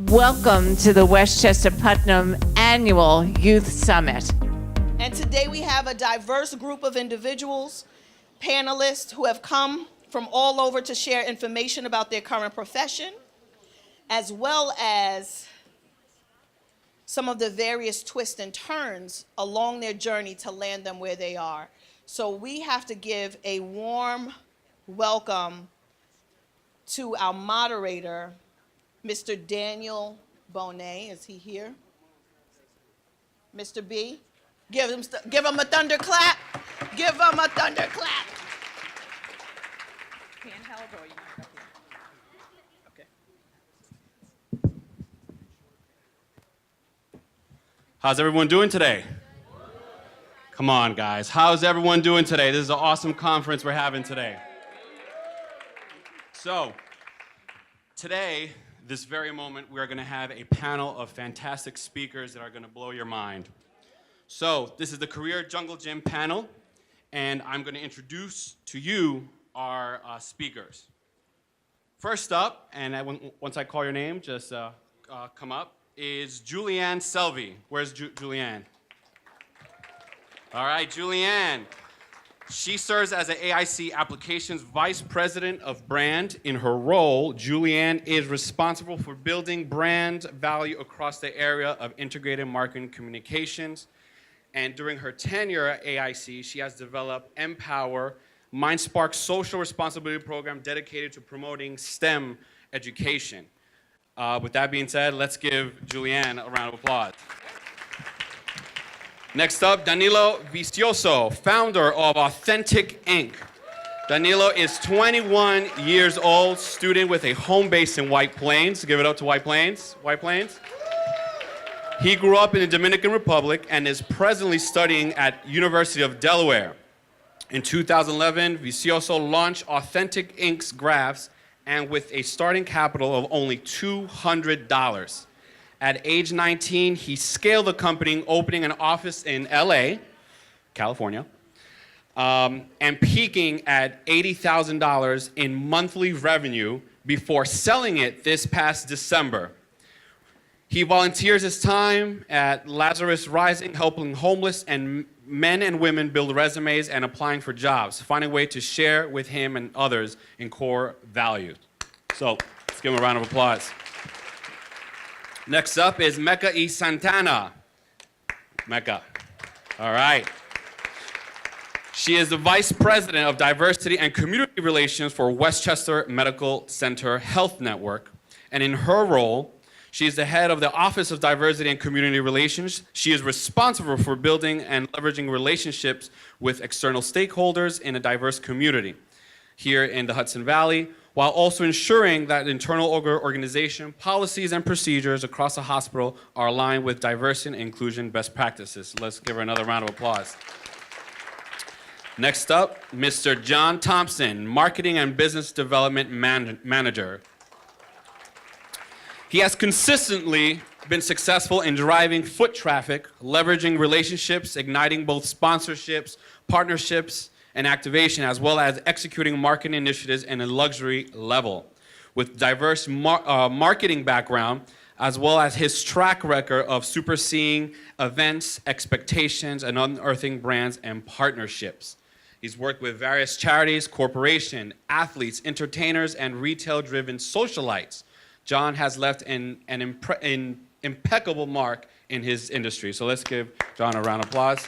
Welcome to the Westchester Putnam Annual Youth Summit. And today we have a diverse group of individuals, panelists who have come from all over to share information about their current profession, as well as some of the various twists and turns along their journey to land them where they are. So we have to give a warm welcome to our moderator, Mr. Daniel Bonet. Is he here? Mr. B? Give him a thunder clap. Give him a thunder clap. Handheld or you up here? Okay. How's everyone doing today? Come on, guys. How's everyone doing today? This is an awesome conference we're having today. So, today, this very moment, we are going to have a panel of fantastic speakers that are going to blow your mind. So, this is the Career Jungle Gym panel, and I'm going to introduce to you our speakers. First up, and once I call your name, just come up, is Julian Salvy. Where's Julianne? All right, Julianne. She serves as an AIC Applications Vice President of Brand. In her role, Julianne is responsible for building brand value across the area of integrated marketing communications. And during her tenure at AIC, she has developed Empower, MindSpark's social responsibility program dedicated to promoting STEM education. With that being said, let's give Julianne a round of applause. Next up, Danilo Vicioso, founder of Authentic Inc. Danilo is 21 years old, student with a home base in White Plains. Give it up to White Plains. White Plains. He grew up in the Dominican Republic and is presently studying at University of Delaware. In 2011, Vicioso launched Authentic Inc.'s graphs, and with a starting capital of only $200. At age 19, he scaled the company, opening an office in LA, California, and peaking at $80,000 in monthly revenue before selling it this past December. He volunteers his time at Lazarus Rising, helping homeless and men and women build resumes and applying for jobs, finding a way to share with him and others in core values. So let's give him a round of applause. Next up is Mecca E. Santana. Mecca. All right. She is the Vice President of Diversity and Community Relations for Westchester Medical Center Health Network. And in her role, she is the head of the Office of Diversity and Community Relations. She is responsible for building and leveraging relationships with external stakeholders in a diverse community here in the Hudson Valley, while also ensuring that internal organization policies and procedures across the hospital are aligned with diversity and inclusion best practices. Let's give her another round of applause. Next up, Mr. John Thompson, Marketing and Business Development Manager. He has consistently been successful in driving foot traffic, leveraging relationships, igniting both sponsorships, partnerships, and activation, as well as executing marketing initiatives in a luxury level. With diverse marketing background, as well as his track record of superseding events, expectations, and unearthing brands and partnerships. He's worked with various charities, corporations, athletes, entertainers, and retail-driven socialites. John has left an impeccable mark in his industry. So let's give John a round of applause.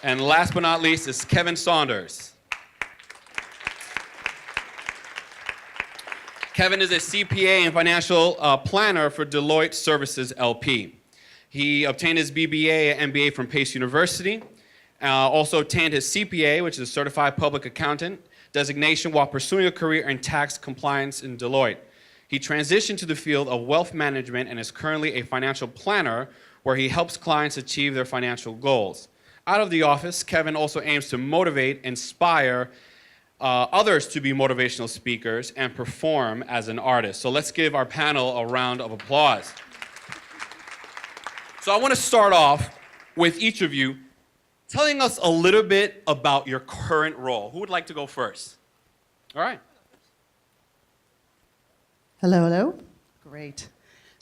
And last but not least is Kevin Saunders. Kevin is a CPA and financial planner for Deloitte Services LP. He obtained his BBA and MBA from Pace University, also obtained his CPA, which is a Certified Public Accountant, designation while pursuing a career in tax compliance in Deloitte. He transitioned to the field of wealth management and is currently a financial planner where he helps clients achieve their financial goals. Out of the office, Kevin also aims to motivate, inspire others to be motivational speakers and perform as an artist. So let's give our panel a round of applause. So I want to start off with each of you telling us a little bit about your current role. Who would like to go first? All right. Hello, hello. Great.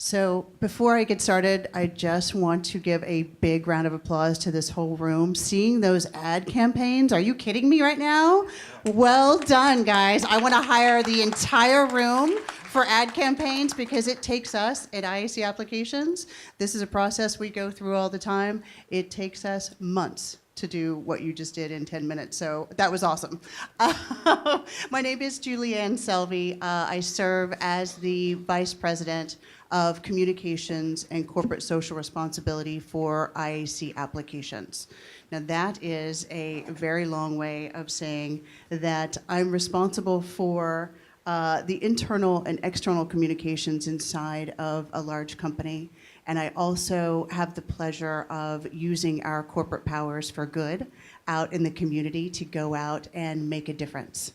So before I get started, I just want to give a big round of applause to this whole room. Seeing those ad campaigns, are you kidding me right now? Well done, guys. I want to hire the entire room for ad campaigns because it takes us at IAC Applications. This is a process we go through all the time. It takes us months to do what you just did in 10 minutes. So that was awesome. My name is Julian Salvy. I serve as the Vice President of Communications and Corporate Social Responsibility for IAC Applications. Now that is a very long way of saying that I'm responsible for the internal and external communications inside of a large company. And I also have the pleasure of using our corporate powers for good out in the community to go out and make a difference.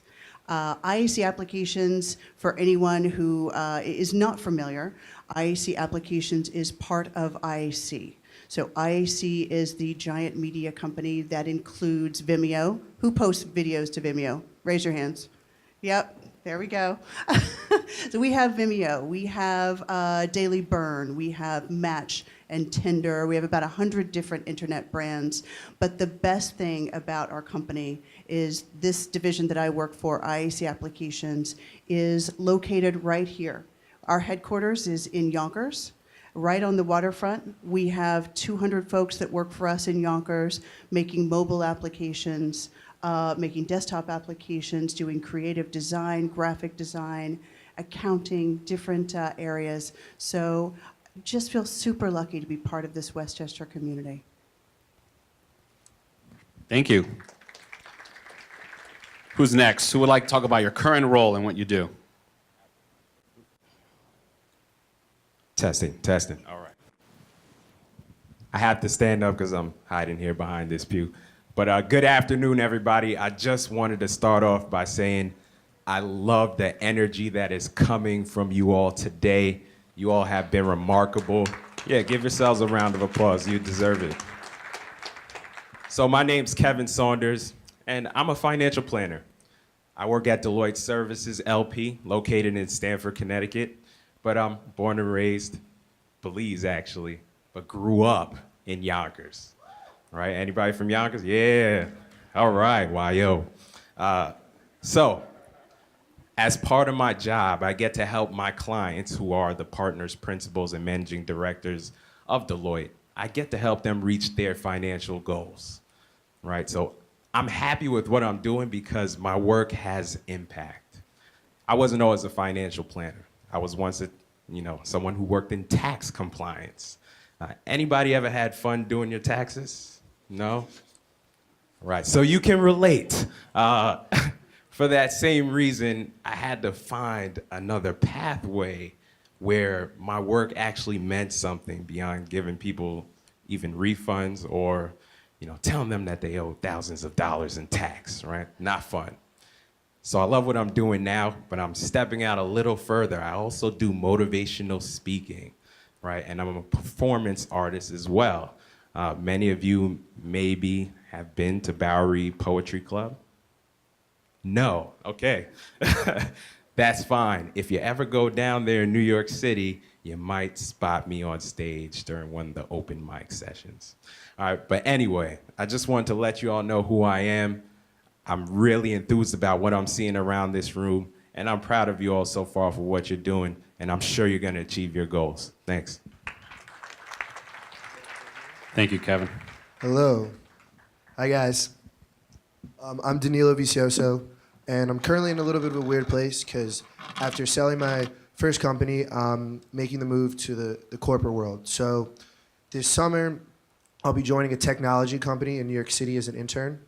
IAC Applications, for anyone who is not familiar, IAC Applications is part of IAC. So IAC is the giant media company that includes Vimeo. Who posts videos to Vimeo? Raise your hands. Yep. There we go. So we have Vimeo, we have Daily Burn, we have Match and Tinder. We have about 100 different internet brands. But the best thing about our company is this division that I work for, IAC Applications, is located right here. Our headquarters is in Yonkers, right on the waterfront. We have 200 folks that work for us in Yonkers, making mobile applications, making desktop applications, doing creative design, graphic design, accounting, different areas. So just feel super lucky to be part of this Westchester community. Thank you. Who's next? Who would like to talk about your current role and what you do? Testing. All right. I have to stand up because I'm hiding here behind this pew. But good afternoon, everybody. I just wanted to start off by saying I love the energy that is coming from you all today. You all have been remarkable. Yeah, give yourselves a round of applause. You deserve it. So my name's Kevin Saunders, and I'm a financial planner. I work at Deloitte Services, LP, located in Stamford, Connecticut. But I'm born and raised, Belize actually, but grew up in Yonkers. Right, anybody from Yonkers? Yeah, all right, YO. So, as part of my job, I get to help my clients, who are the partners, principals, and managing directors of Deloitte. I get to help them reach their financial goals, right? So I'm happy with what I'm doing because my work has impact. I wasn't always a financial planner. I was once someone who worked in tax compliance. Anybody ever had fun doing your taxes? No? Right, so you can relate. For that same reason, I had to find another pathway where my work actually meant something beyond giving people even refunds or, telling them that they owe thousands of dollars in tax, right? Not fun. So I love what I'm doing now, but I'm stepping out a little further. I also do motivational speaking, right? And I'm a performance artist as well. Many of you maybe have been to Bowery Poetry Club. No, okay. That's fine. If you ever go down there in New York City, you might spot me on stage during one of the open mic sessions. All right, but anyway, I just wanted to let you all know who I am. I'm really enthused about what I'm seeing around this room, and I'm proud of you all so far for what you're doing, and I'm sure you're gonna achieve your goals. Thanks. Thank you, Kevin. Hello. Hi, guys. I'm Danilo Vicioso, and I'm currently in a little bit of a weird place because after selling my first company, I'm making the move to the corporate world. So this summer, I'll be joining a technology company in New York City as an intern.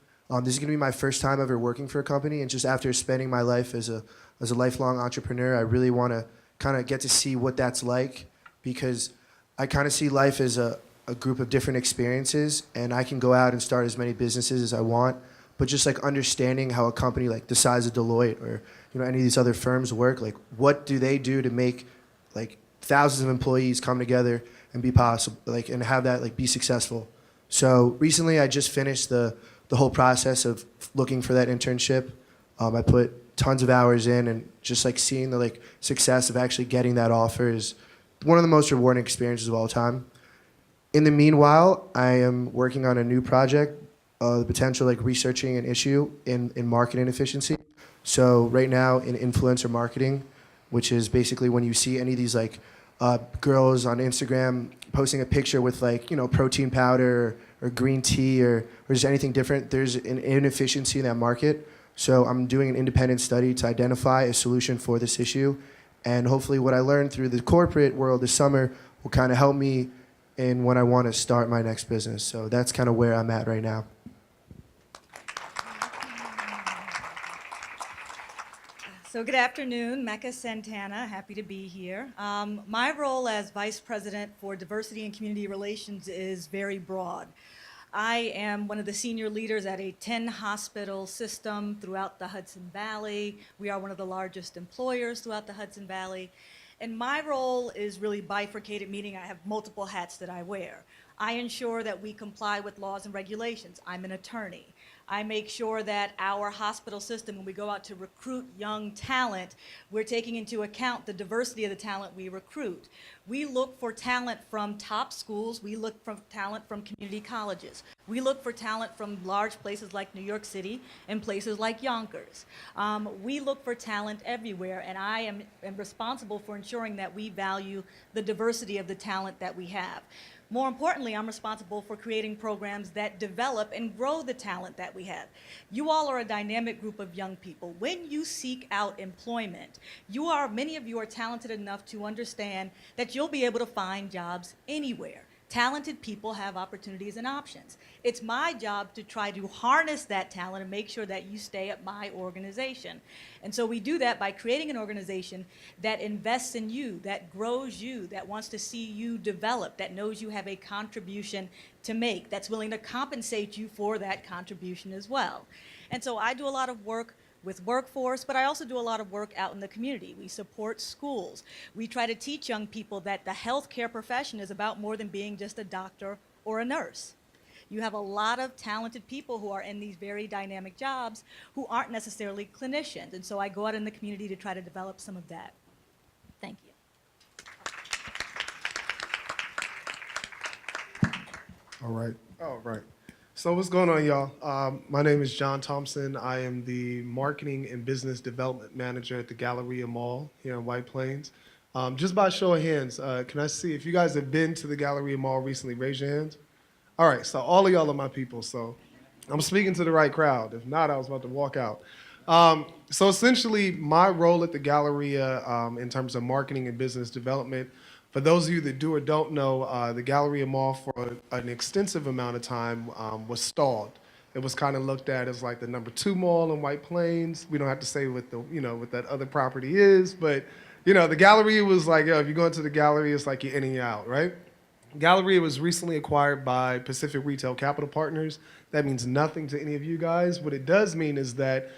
This is going to be my first time ever working for a company, and just after spending my life as a lifelong entrepreneur, I really want to kind of get to see what that's like because I kind of see life as a group of different experiences, and I can go out and start as many businesses as I want, but just like understanding how a company like the size of Deloitte or any of these other firms work, like what do they do to make like thousands of employees come together and be possible, like, and have that like be successful. So recently I just finished the whole process of looking for that internship. I put tons of hours in, and just like seeing the like success of actually getting that offer is one of the most rewarding experiences of all time. In the meanwhile, I am working on a new project, the potential like researching an issue in marketing efficiency. So right now in influencer marketing, which is basically when you see any of these like girls on Instagram posting a picture with like, you know, protein powder or green tea or just anything different, there's an inefficiency in that market. So I'm doing an independent study to identify a solution for this issue. And hopefully what I learned through the corporate world this summer will kind of help me in when I want to start my next business. So that's kind of where I'm at right now. So good afternoon, Mecca Santana, happy to be here. My role as Vice President for Diversity and Community Relations is very broad. I am one of the senior leaders at a 10-hospital system throughout the Hudson Valley. We are one of the largest employers throughout the Hudson Valley. And my role is really bifurcated, meaning I have multiple hats that I wear. I ensure that we comply with laws and regulations. I'm an attorney. I make sure that our hospital system, when we go out to recruit young talent, we're taking into account the diversity of the talent we recruit. We look for talent from top schools. We look for talent from community colleges. We look for talent from large places like New York City and places like Yonkers. We look for talent everywhere, and I am responsible for ensuring that we value the diversity of the talent that we have. More importantly, I'm responsible for creating programs that develop and grow the talent that we have. You all are a dynamic group of young people. When you seek out employment, many of you are talented enough to understand that you'll be able to find jobs anywhere. Talented people have opportunities and options. It's my job to try to harness that talent and make sure that you stay at my organization. And so we do that by creating an organization that invests in you, that grows you, that wants to see you develop, that knows you have a contribution to make, that's willing to compensate you for that contribution as well. And so I do a lot of work with workforce, but I also do a lot of work out in the community. We support schools. We try to teach young people that the healthcare profession is about more than being just a doctor or a nurse. You have a lot of talented people who are in these very dynamic jobs who aren't necessarily clinicians. And so I go out in the community to try to develop some of that. Thank you. All right. So what's going on, y'all? My name is John Thompson. I am the Marketing and Business Development Manager at the Galleria Mall here in White Plains. Just by show of hands, can I see if you guys have been to the Galleria Mall recently? Raise your hands. All right, so all of y'all are my people, so I'm speaking to the right crowd. If not, I was about to walk out. So essentially, my role at the Galleria in terms of marketing and business development, for those of you that do or don't know, the Galleria Mall for an extensive amount of time was stalled. It was kind of looked at as like the #2 mall in White Plains. We don't have to say what what that other property is, but the Galleria was like, if you go into the Galleria, it's like you're in and you're out, right? Galleria was recently acquired by Pacific Retail Capital Partners. That means nothing to any of you guys. What it does mean is that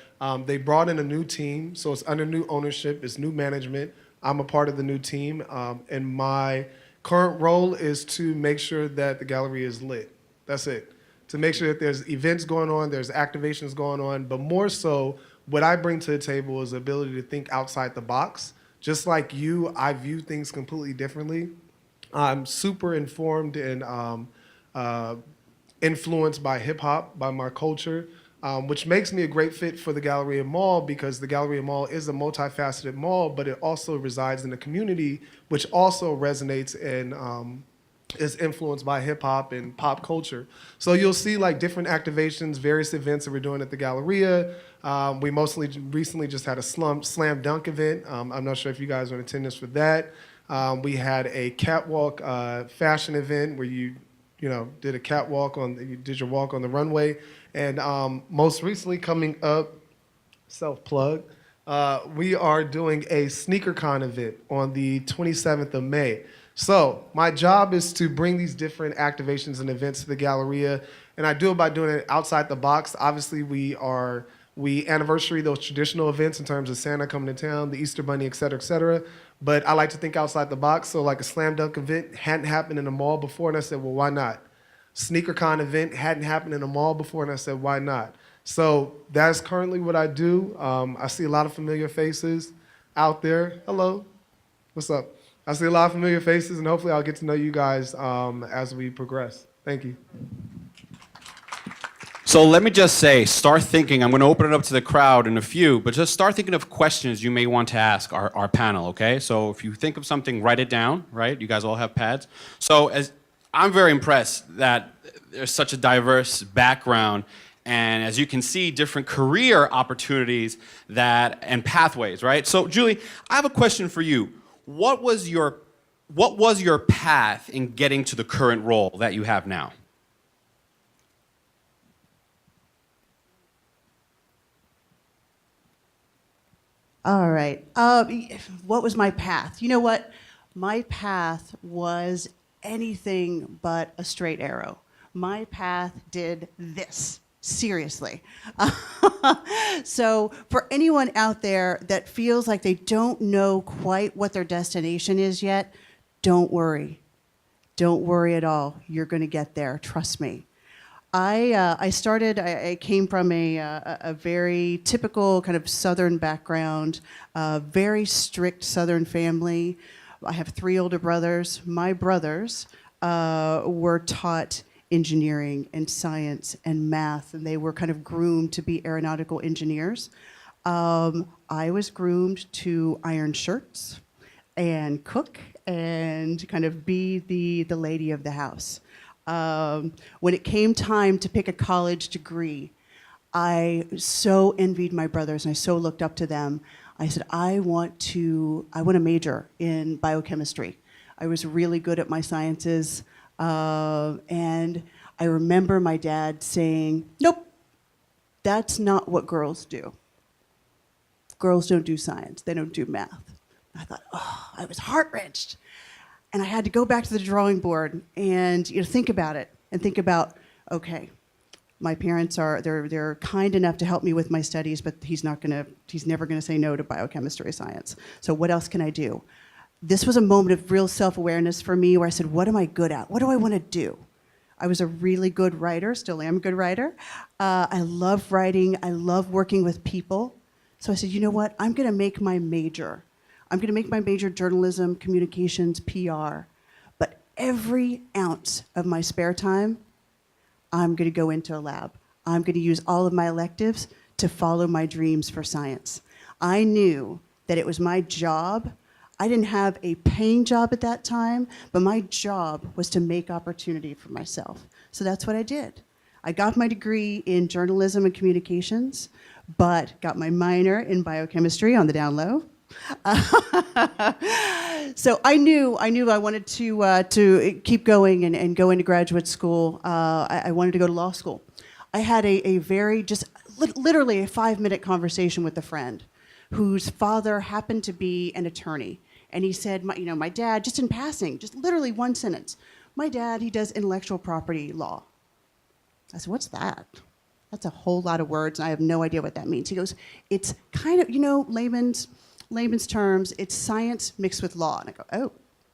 they brought in a new team, so it's under new ownership, it's new management. I'm a part of the new team, and my current role is to make sure that the Galleria is lit. That's it. To make sure that there's events going on, there's activations going on, but more so, what I bring to the table is the ability to think outside the box. Just like you, I view things completely differently. I'm super informed and influenced by hip hop, by my culture, which makes me a great fit for the Galleria Mall because the Galleria Mall is a multifaceted mall, but it also resides in a community which also resonates and is influenced by hip hop and pop culture. So you'll see like different activations, various events that we're doing at the Galleria. We recently just had a slam dunk event. I'm not sure if you guys are in attendance for that. We had a catwalk fashion event where you did a catwalk you did your walk on the runway. And most recently coming up, self-plug, we are doing a SneakerCon event on the 27th of May. So my job is to bring these different activations and events to the Galleria, and I do it by doing it outside the box. Obviously, we anniversary those traditional events in terms of Santa coming to town, the Easter Bunny, et cetera, but I like to think outside the box. So like a slam dunk event hadn't happened in a mall before, and I said, well, why not? SneakerCon event hadn't happened in a mall before, and I said, why not? So that's currently what I do. I see a lot of familiar faces out there. Hello, what's up? I see a lot of familiar faces, and hopefully I'll get to know you guys as we progress. Thank you. So let me just say, start thinking. I'm going to open it up to the crowd in a few, but just start thinking of questions you may want to ask our panel, okay? So if you think of something, write it down, right? You guys all have pads. So I'm very impressed that there's such a diverse background, and as you can see, different career opportunities and pathways, right? So Julie, I have a question for you. What was your path in getting to the current role that you have now? All right. What was my path? You know what? My path was anything but a straight arrow. My path did this. Seriously. So for anyone out there that feels like they don't know quite what their destination is yet, don't worry. Don't worry at all. You're going to get there. Trust me. I came from a very typical kind of Southern background, very strict Southern family. I have 3 older brothers. My brothers were taught engineering and science and math, and they were kind of groomed to be aeronautical engineers. I was groomed to iron shirts and cook and kind of be the lady of the house. When it came time to pick a college degree, I so envied my brothers and I so looked up to them. I said, I want to major in biochemistry. I was really good at my sciences, and I remember my dad saying, nope, that's not what girls do. Girls don't do science, they don't do math. I thought, oh, I was heart-wrenched. And I had to go back to the drawing board and think about it and think about, okay, my parents they're kind enough to help me with my studies, but he's never gonna say no to biochemistry or science. So what else can I do? This was a moment of real self-awareness for me where I said, what am I good at? What do I want to do? I was a really good writer, still am a good writer. I love writing, I love working with people. So I said, you know what, I'm gonna make my major. I'm going to make my major journalism, communications, PR. But every ounce of my spare time, I'm going to go into a lab. I'm going to use all of my electives to follow my dreams for science. I knew that it was my job. I didn't have a paying job at that time, but my job was to make opportunity for myself. So that's what I did. I got my degree in journalism and communications, but got my minor in biochemistry on the down low. So I knew I wanted to keep going and go into graduate school. I wanted to go to law school. I had a very literally a 5-minute conversation with a friend whose father happened to be an attorney. And he said, my dad, just in passing, just literally one sentence, my dad, he does intellectual property law. I said, what's that? That's a whole lot of words, and I have no idea what that means. He goes, it's kind of, layman's terms, it's science mixed with law. And I go,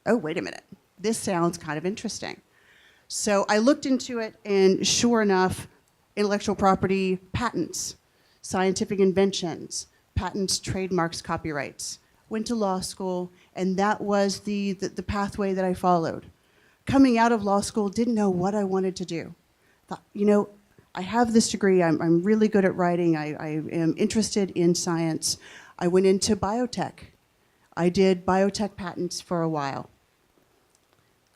oh, wait a minute. This sounds kind of interesting. So I looked into it, and sure enough, intellectual property, patents, scientific inventions, patents, trademarks, copyrights. Went to law school, and that was the pathway that I followed. Coming out of law school, didn't know what I wanted to do. Thought, I have this degree, I'm really good at writing, I am interested in science. I went into biotech. I did biotech patents for a while.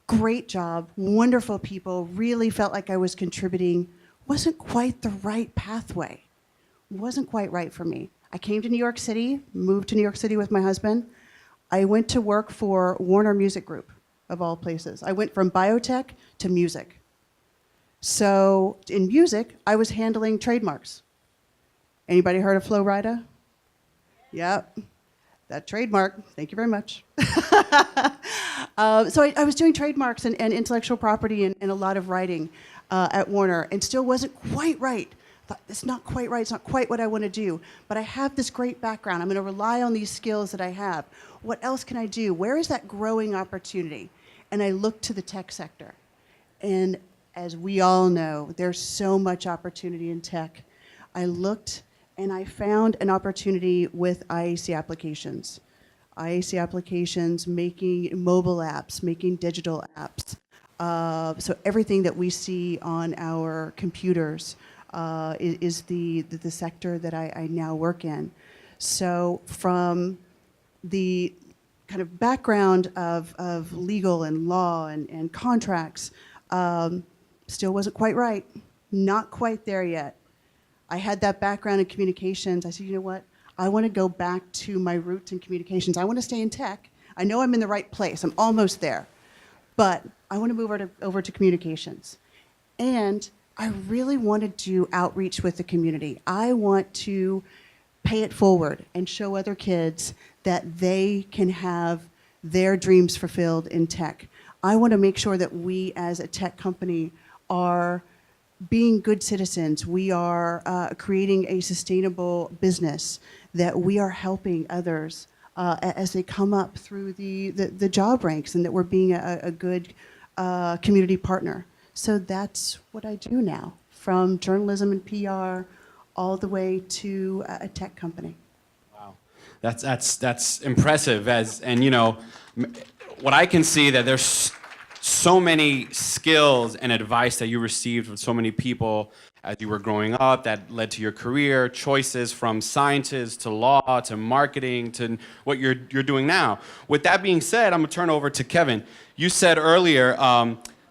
Great job, wonderful people, really felt like I was contributing. Wasn't quite the right pathway. Wasn't quite right for me. I came to New York City, moved to New York City with my husband. I went to work for Warner Music Group, of all places. I went from biotech to music. So in music, I was handling trademarks. Anybody heard of Flo Rida? Yep, that trademark, thank you very much. So I was doing trademarks and intellectual property and a lot of writing at Warner, and still wasn't quite right. Thought, it's not quite right, it's not quite what I want to do, but I have this great background. I'm going to rely on these skills that I have. What else can I do? Where is that growing opportunity? And I looked to the tech sector. And as we all know, there's so much opportunity in tech. I looked and I found an opportunity with IAC applications. IAC applications, making mobile apps, making digital apps. So everything that we see on our computers is the sector that I now work in. So from the kind of background of legal and law and contracts, still wasn't quite right. Not quite there yet. I had that background in communications. I said, you know what? I want to go back to my roots in communications. I want to stay in tech. I know I'm in the right place. I'm almost there. But I want to move over to communications. And I really want to do outreach with the community. I want to pay it forward and show other kids that they can have their dreams fulfilled in tech. I want to make sure that we as a tech company are being good citizens. We are creating a sustainable business, that we are helping others as they come up through the job ranks, and that we're being a good community partner. So that's what I do now, from journalism and PR all the way to a tech company. Wow, that's impressive. And you know, what I can see that there's so many skills and advice that you received from so many people as you were growing up that led to your career choices, from sciences to law to marketing to what you're doing now. With that being said, I'm gonna turn over to Kevin. You said earlier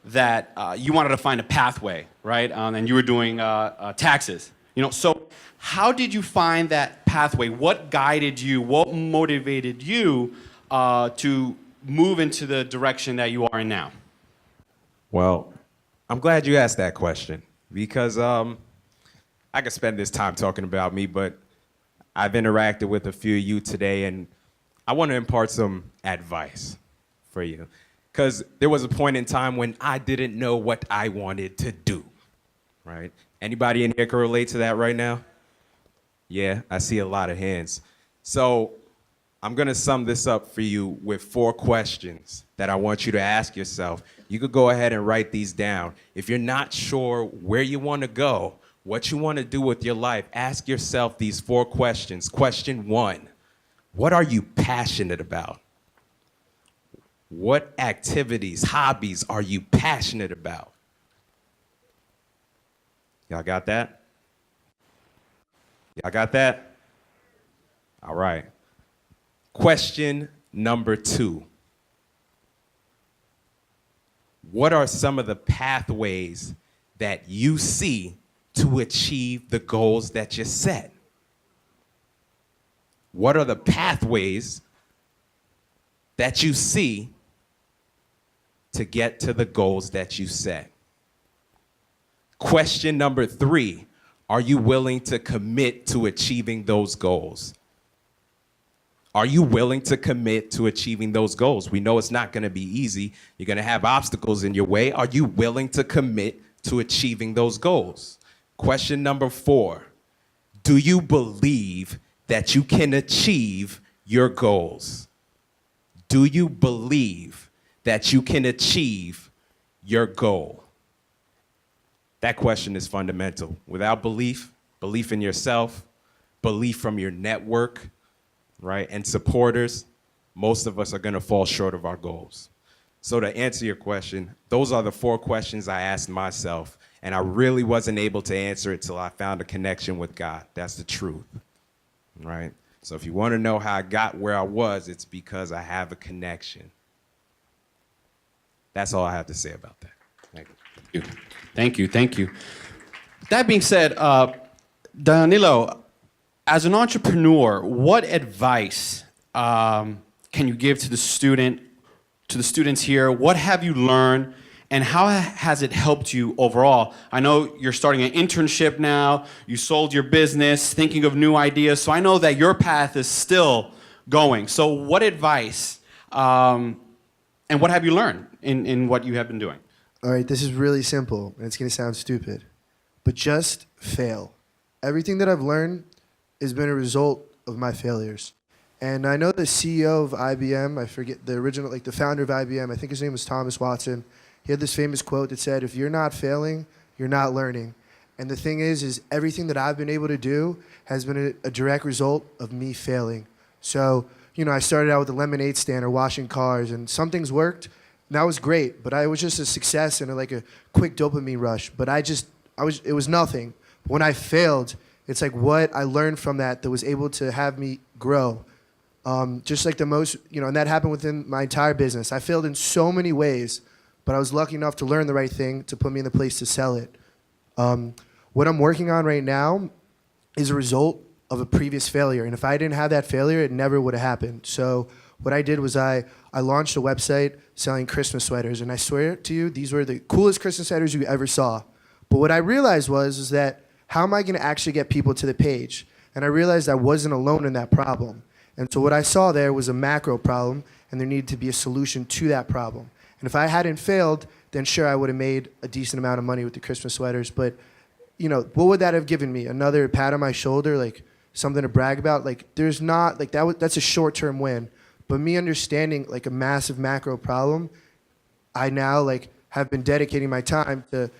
that you wanted to find a pathway, right? And you were doing taxes. You know, so how did you find that pathway? What guided you? What motivated you to move into the direction that you are in now? Well, I'm glad you asked that question, because I could spend this time talking about me, but I've interacted with a few of you today, and I want to impart some advice for you. Because there was a point in time when I didn't know what I wanted to do, right? Anybody in here can relate to that right now? Yeah, I see a lot of hands. So I'm gonna sum this up for you with 4 questions that I want you to ask yourself. You could go ahead and write these down. If you're not sure where you wanna go, what you wanna do with your life, ask yourself these 4 questions. Question 1, what are you passionate about? What activities, hobbies are you passionate about? Y'all got that? Y'all got that? All right. Question number 2. What are some of the pathways that you see to achieve the goals that you set? What are the pathways that you see to get to the goals that you set? Question number 3, are you willing to commit to achieving those goals? Are you willing to commit to achieving those goals? We know it's not going to be easy. You're going to have obstacles in your way. Are you willing to commit to achieving those goals? Question number 4, do you believe that you can achieve your goals? Do you believe that you can achieve your goal? That question is fundamental. Without belief, belief in yourself, belief from your network, right, and supporters, most of us are gonna fall short of our goals. So to answer your question, those are the 4 questions I asked myself, and I really wasn't able to answer it till I found a connection with God. That's the truth, right? So if you wanna know how I got where I was, it's because I have a connection. That's all I have to say about that. Thank you. Thank you, thank you. That being said, Danilo, as an entrepreneur, what advice can you give to the students here? What have you learned, and how has it helped you overall? I know you're starting an internship now. You sold your business, thinking of new ideas. So I know that your path is still going. So what advice and what have you learned in what you have been doing? All right, this is really simple, and it's going to sound stupid, but just fail. Everything that I've learned has been a result of my failures. And I know the CEO of IBM, I forget the original, like the founder of IBM, I think his name was Thomas Watson. He had this famous quote that said, if you're not failing, you're not learning. And the thing is everything that I've been able to do has been a direct result of me failing. So I started out with a lemonade stand or washing cars, and some things worked, and that was great. But I was just a success and like a quick dopamine rush. But it was nothing. When I failed, it's like what I learned from that was able to have me grow. Just like the most, and that happened within my entire business. I failed in so many ways, but I was lucky enough to learn the right thing to put me in the place to sell it. What I'm working on right now is a result of a previous failure. And if I didn't have that failure, it never would have happened. So what I did was I launched a website selling Christmas sweaters. And I swear to you, these were the coolest Christmas sweaters you ever saw. But what I realized was that how am I going to actually get people to the page? And I realized I wasn't alone in that problem. And so what I saw there was a macro problem, and there needed to be a solution to that problem. And if I hadn't failed, then sure, I would have made a decent amount of money with the Christmas sweaters. But, what would that have given me? Another pat on my shoulder, like something to brag about? Like, there's not, like that's a short-term win. But me understanding like a massive macro problem, I now like have been dedicating my time to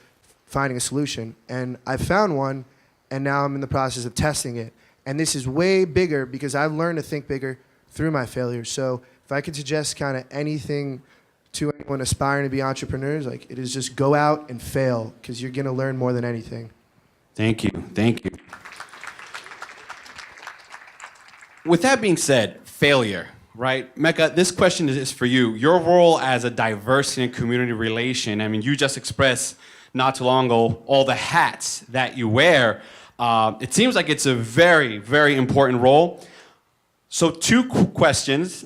finding a solution. And I found one, and now I'm in the process of testing it. And this is way bigger because I've learned to think bigger through my failures. So if I could suggest kind of anything to anyone aspiring to be entrepreneurs, like it is just go out and fail because you're going to learn more than anything. Thank you. Thank you. With that being said, failure, right? Mecca, this question is for you. Your role as a diversity and community relation, I mean, you just expressed not too long ago all the hats that you wear. It seems like it's a very, very important role. So 2 questions,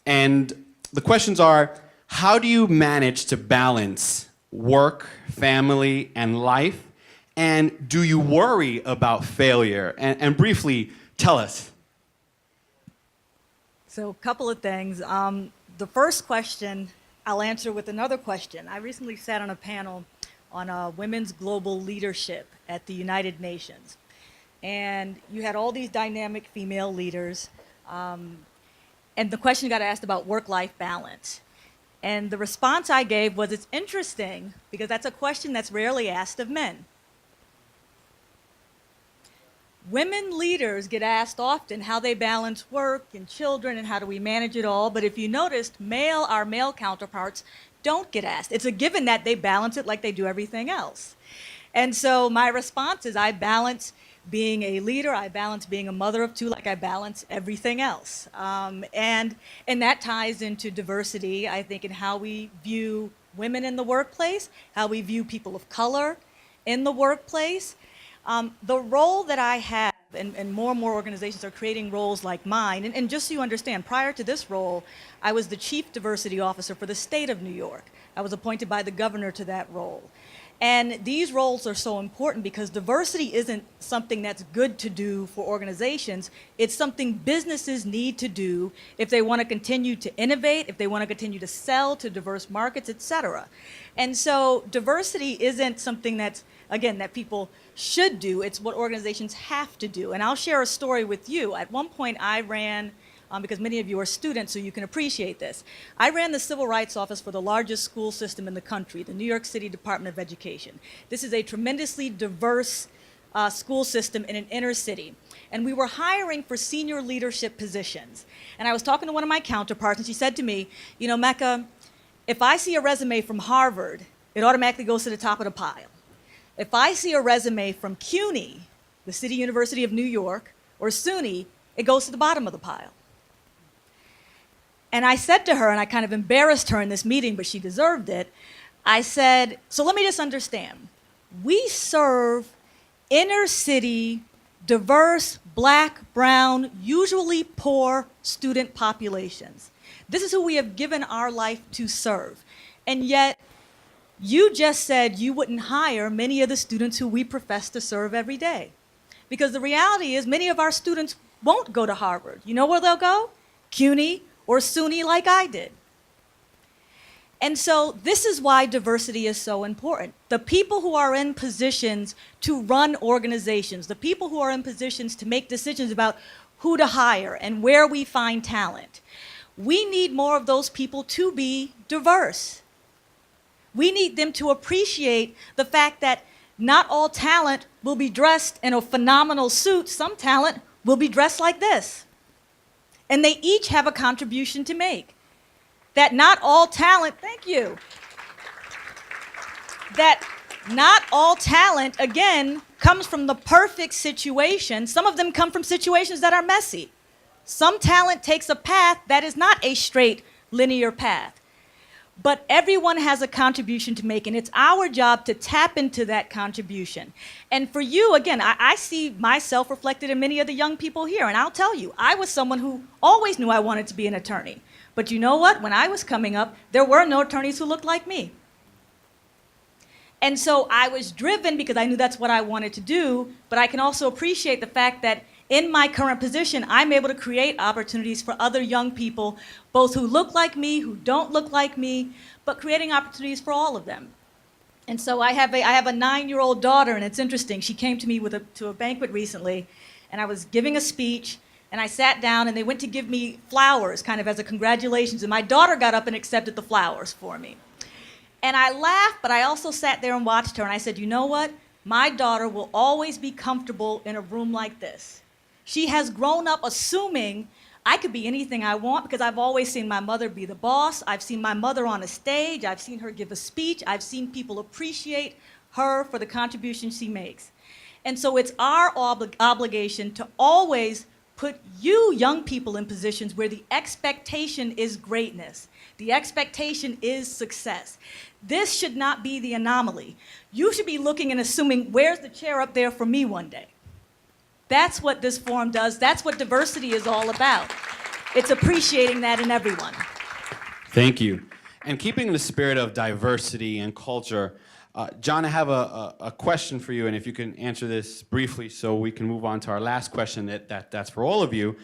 and the questions are, how do you manage to balance work, family, and life? And do you worry about failure? And briefly, tell us. So a couple of things. The first question I'll answer with another question. I recently sat on a panel on women's global leadership at the United Nations. And you had all these dynamic female leaders. And the question got asked about work-life balance. And the response I gave was, it's interesting because that's a question that's rarely asked of men. Women leaders get asked often how they balance work and children and how do we manage it all. But if you noticed, our male counterparts don't get asked. It's a given that they balance it like they do everything else. And so my response is I balance being a leader, I balance being a mother of 2 like I balance everything else. And that ties into diversity, I think, in how we view women in the workplace, how we view people of color in the workplace. The role that I have, and more organizations are creating roles like mine, and just so you understand, prior to this role, I was the Chief Diversity Officer for the state of New York. I was appointed by the governor to that role. And these roles are so important because diversity isn't something that's good to do for organizations. It's something businesses need to do if they want to continue to innovate, if they want to continue to sell to diverse markets, et cetera. And so diversity isn't something that's, again, that people should do. It's what organizations have to do. And I'll share a story with you. At one point, I ran, because many of you are students, so you can appreciate this. I ran the Civil Rights Office for the largest school system in the country, the New York City Department of Education. This is a tremendously diverse school system in an inner city. And we were hiring for senior leadership positions. And I was talking to one of my counterparts, and she said to me, Mecca, if I see a resume from Harvard, it automatically goes to the top of the pile. If I see a resume from CUNY, the City University of New York, or SUNY, it goes to the bottom of the pile. And I said to her, and I kind of embarrassed her in this meeting, but she deserved it, I said, so let me just understand. We serve inner city, diverse, black, brown, usually poor student populations. This is who we have given our life to serve. And yet, you just said you wouldn't hire many of the students who we profess to serve every day. Because the reality is many of our students won't go to Harvard. You know where they'll go? CUNY or SUNY like I did. And so this is why diversity is so important. The people who are in positions to run organizations, the people who are in positions to make decisions about who to hire and where we find talent, we need more of those people to be diverse. We need them to appreciate the fact that not all talent will be dressed in a phenomenal suit. Some talent will be dressed like this. and they each have a contribution to make. That not all talent, thank you, that not all talent, again, comes from the perfect situation. Some of them come from situations that are messy. Some talent takes a path that is not a straight, linear path. But everyone has a contribution to make, and it's our job to tap into that contribution. And for you, again, I see myself reflected in many of the young people here, and I'll tell you, I was someone who always knew I wanted to be an attorney. But you know what? When I was coming up, there were no attorneys who looked like me. And so I was driven because I knew that's what I wanted to do, but I can also appreciate the fact that in my current position, I'm able to create opportunities for other young people, both who look like me, who don't look like me, but creating opportunities for all of them. And so I have a 9-year-old daughter, and it's interesting. She came to me to a banquet recently, and I was giving a speech, and I sat down, and they went to give me flowers, kind of as a congratulations, and my daughter got up and accepted the flowers for me. And I laughed, but I also sat there and watched her, and I said, you know what? My daughter will always be comfortable in a room like this. She has grown up assuming I could be anything I want because I've always seen my mother be the boss. I've seen my mother on a stage. I've seen her give a speech. I've seen people appreciate her for the contribution she makes. And so it's our obligation to always put you young people in positions where the expectation is greatness. The expectation is success. This should not be the anomaly. You should be looking and assuming, where's the chair up there for me one day? That's what this forum does. That's what diversity is all about. It's appreciating that in everyone. Thank you. And keeping the spirit of diversity and culture, John, I have a question for you, and if you can answer this briefly so we can move on to our last question that's for all of you.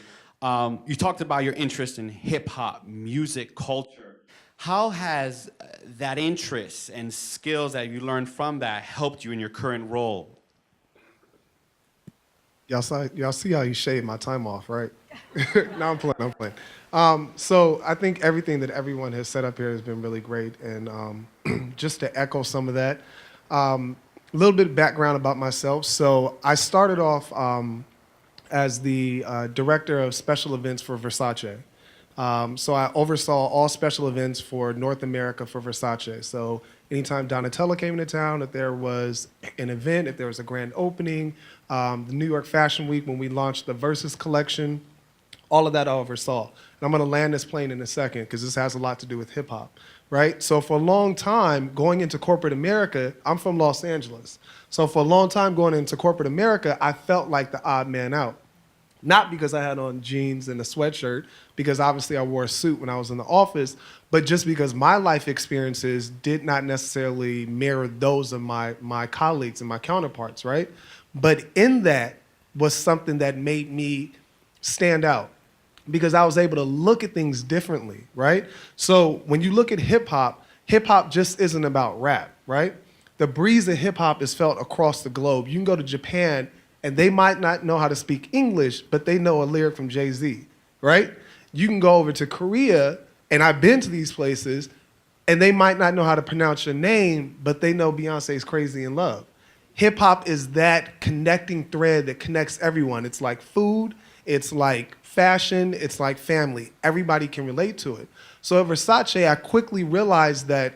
You talked about your interest in hip-hop, music, culture. How has that interest and skills that you learned from that helped you in your current role? Y'all see how you shaved my time off, right? No, I'm playing. So I think everything that everyone has said up here has been really great. And just to echo some of that, a little bit of background about myself. So I started off as the director of special events for Versace. So I oversaw all special events for North America for Versace. So anytime Donatella came into town, if there was an event, if there was a grand opening, the New York Fashion Week when we launched the Versus collection, all of that I oversaw. And I'm going to land this plane in a second because this has a lot to do with hip hop, right? So for a long time, going into corporate America, I'm from Los Angeles. So for a long time going into corporate America, I felt like the odd man out. Not because I had on jeans and a sweatshirt, because obviously I wore a suit when I was in the office, but just because my life experiences did not necessarily mirror those of my colleagues and my counterparts, right? But in that was something that made me stand out because I was able to look at things differently, right? So when you look at hip hop just isn't about rap, right? The breeze of hip hop is felt across the globe. You can go to Japan and they might not know how to speak English, but they know a lyric from Jay-Z, right? You can go over to Korea, and I've been to these places, and they might not know how to pronounce your name, but they know Beyonce's Crazy in Love. Hip hop is that connecting thread that connects everyone. It's like food, it's like fashion, it's like family. Everybody can relate to it. So at Versace, I quickly realized that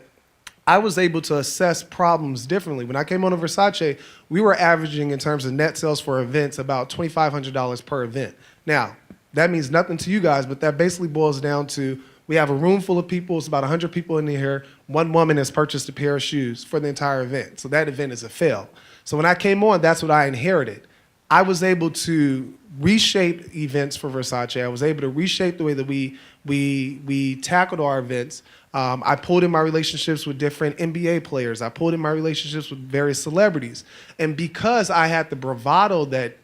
I was able to assess problems differently. When I came on to Versace, we were averaging in terms of net sales for events about $2,500 per event. Now, that means nothing to you guys, but that basically boils down to we have a room full of people, it's about 100 people in here, one woman has purchased a pair of shoes for the entire event. So that event is a fail. So when I came on, that's what I inherited. I was able to reshape events for Versace. I was able to reshape the way that we tackled our events. I pulled in my relationships with different NBA players. I pulled in my relationships with various celebrities. And because I had the bravado that,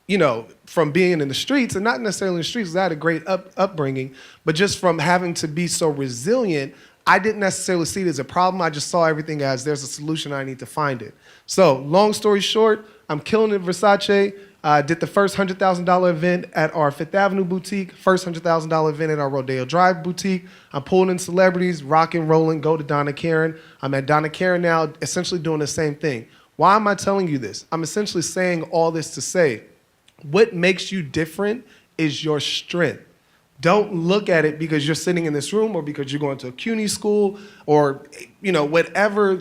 you know, from being in the streets, and not necessarily in the streets, because I had a great upbringing, but just from having to be so resilient, I didn't necessarily see it as a problem. I just saw everything as there's a solution, I need to find it. So long story short, I'm killing it at Versace. Did the first $100,000 event at our Fifth Avenue boutique, first $100,000 event at our Rodeo Drive boutique. I'm pulling in celebrities, rocking, rolling, go to Donna Karan. I'm at Donna Karan now, essentially doing the same thing. Why am I telling you this? I'm essentially saying all this to say, what makes you different is your strength. Don't look at it because you're sitting in this room or because you're going to a CUNY school or, whatever,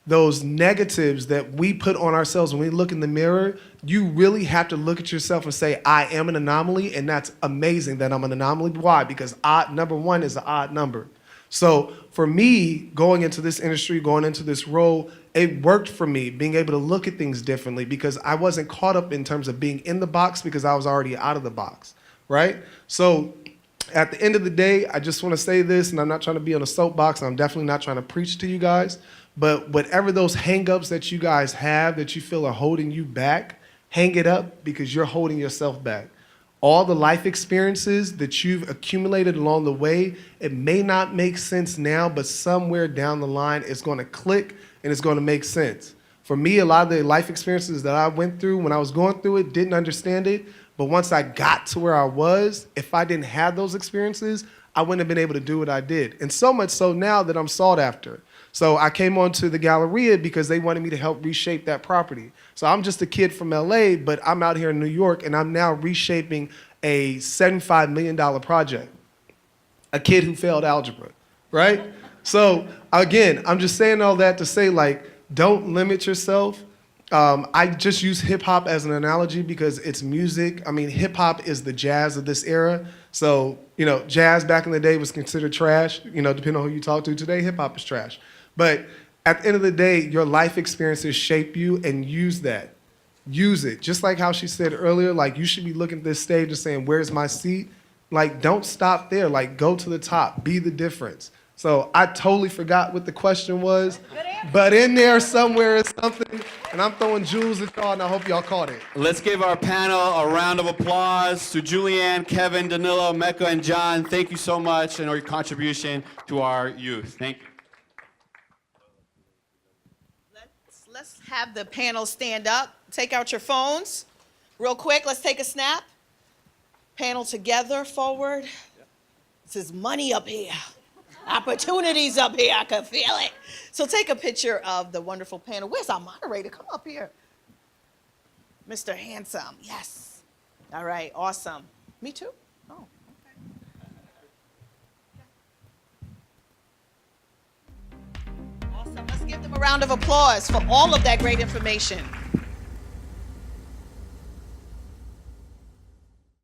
those negatives that we put on ourselves when we look in the mirror. You really have to look at yourself and say, I am an anomaly, and that's amazing that I'm an anomaly. Why? Because number one is an odd number. So for me, going into this industry, going into this role, it worked for me, being able to look at things differently because I wasn't caught up in terms of being in the box because I was already out of the box, right? So at the end of the day, I just want to say this, and I'm not trying to be on a soapbox, and I'm definitely not trying to preach to you guys, but whatever those hang-ups that you guys have that you feel are holding you back, hang it up because you're holding yourself back. All the life experiences that you've accumulated along the way, it may not make sense now, but somewhere down the line, it's going to click and it's going to make sense. For me, a lot of the life experiences that I went through when I was going through it, didn't understand it, but once I got to where I was, if I didn't have those experiences, I wouldn't have been able to do what I did. And so much so now that I'm sought after. So I came onto the Galleria because they wanted me to help reshape that property. So I'm just a kid from LA, but I'm out here in New York, and I'm now reshaping a $75 million project. A kid who failed algebra, right? So again, I'm just saying all that to say, don't limit yourself. I just use hip hop as an analogy because it's music. I mean, hip hop is the jazz of this era. So, jazz back in the day was considered trash. Depending on who you talk to today, hip hop is trash. But at the end of the day, your life experiences shape you, and use that. Use it. Just like how she said earlier, you should be looking at this stage and saying, where's my seat? Don't stop there. Go to the top. Be the difference. So I totally forgot what the question was, but in there somewhere is something, and I'm throwing jewels at y'all, and I hope y'all caught it. Let's give our panel a round of applause to Julianne, Kevin, Danilo, Mecca, and John. Thank you so much and your contribution to our youth. Thank you. Let's have the panel stand up. Take out your phones. Real quick, let's take a snap. Panel together, forward. This is money up here. Opportunities up here, I can feel it. So take a picture of the wonderful panel. Where's our moderator? Come up here. Mr. Handsome, yes. All right, awesome. Me too? Oh, okay. Awesome, let's give them a round of applause for all of that great information.